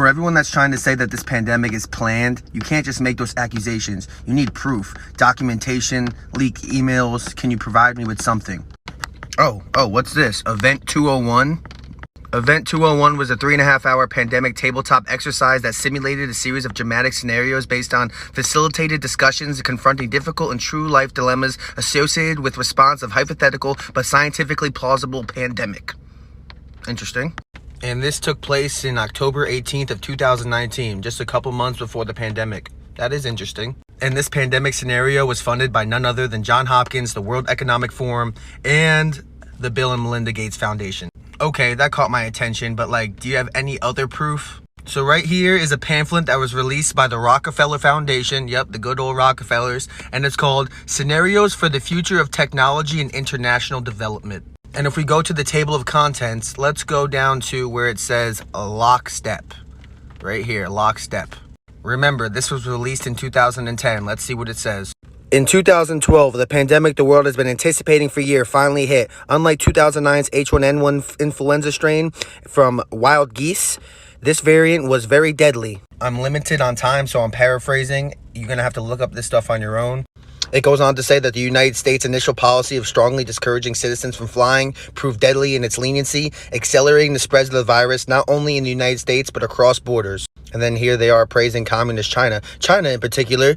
For everyone that's trying to say that this pandemic is planned, you can't just make those accusations. You need proof, documentation, leaked emails. Can you provide me with something? Oh, what's this? Event 201? Event 201 was a 3.5-hour pandemic tabletop exercise that simulated a series of dramatic scenarios based on facilitated discussions confronting difficult and true life dilemmas associated with response of hypothetical but scientifically plausible pandemic. Interesting. And this took place in October 18th of 2019, just a couple months before the pandemic. That is interesting. And this pandemic scenario was funded by none other than Johns Hopkins, the World Economic Forum, and the Bill and Melinda Gates Foundation. Okay, that caught my attention, but do you have any other proof? So right here is a pamphlet that was released by the Rockefeller Foundation. Yep, the good old Rockefellers. And it's called Scenarios for the Future of Technology and International Development. And if we go to the table of contents, let's go down to where it says lockstep. Right here, lockstep. Remember, this was released in 2010. Let's see what it says. In 2012, the pandemic the world has been anticipating for years finally hit. Unlike 2009's H1N1 influenza strain from wild geese, this variant was very deadly. I'm limited on time, so I'm paraphrasing. You're going to have to look up this stuff on your own. It goes on to say that the United States' initial policy of strongly discouraging citizens from flying proved deadly in its leniency, accelerating the spread of the virus not only in the United States but across borders. And then here they are praising communist China. China in particular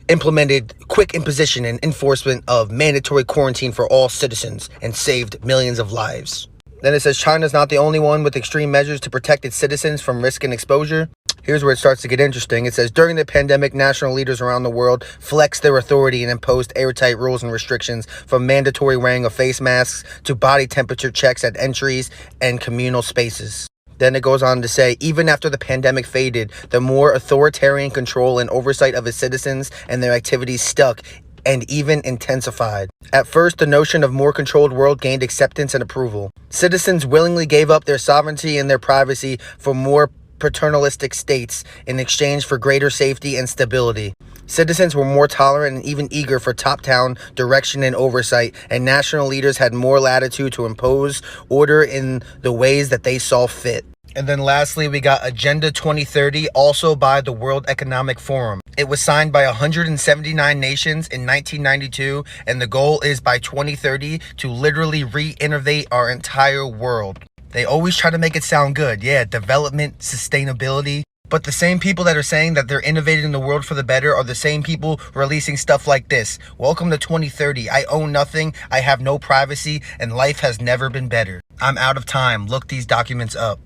implemented quick imposition and enforcement of mandatory quarantine for all citizens and saved millions of lives. Then it says China's not the only one with extreme measures to protect its citizens from risk and exposure. Here's where it starts to get interesting. It says, during the pandemic, national leaders around the world flexed their authority and imposed airtight rules and restrictions, from mandatory wearing of face masks to body temperature checks at entries and communal spaces. Then it goes on to say, even after the pandemic faded, the more authoritarian control and oversight of its citizens and their activities stuck and even intensified. At first, the notion of more controlled world gained acceptance and approval. Citizens willingly gave up their sovereignty and their privacy for more paternalistic states in exchange for greater safety and stability. Citizens were more tolerant and even eager for top-down direction and oversight, and national leaders had more latitude to impose order in the ways that they saw fit. And then lastly, we got Agenda 2030, also by the World Economic Forum. It was signed by 179 nations in 1992, and the goal is by 2030 to literally re-innovate our entire world. They always try to make it sound good. Yeah, development, sustainability. But the same people that are saying that they're innovating the world for the better are the same people releasing stuff like this. Welcome to 2030. I own nothing. I have no privacy, and life has never been better. I'm out of time. Look these documents up.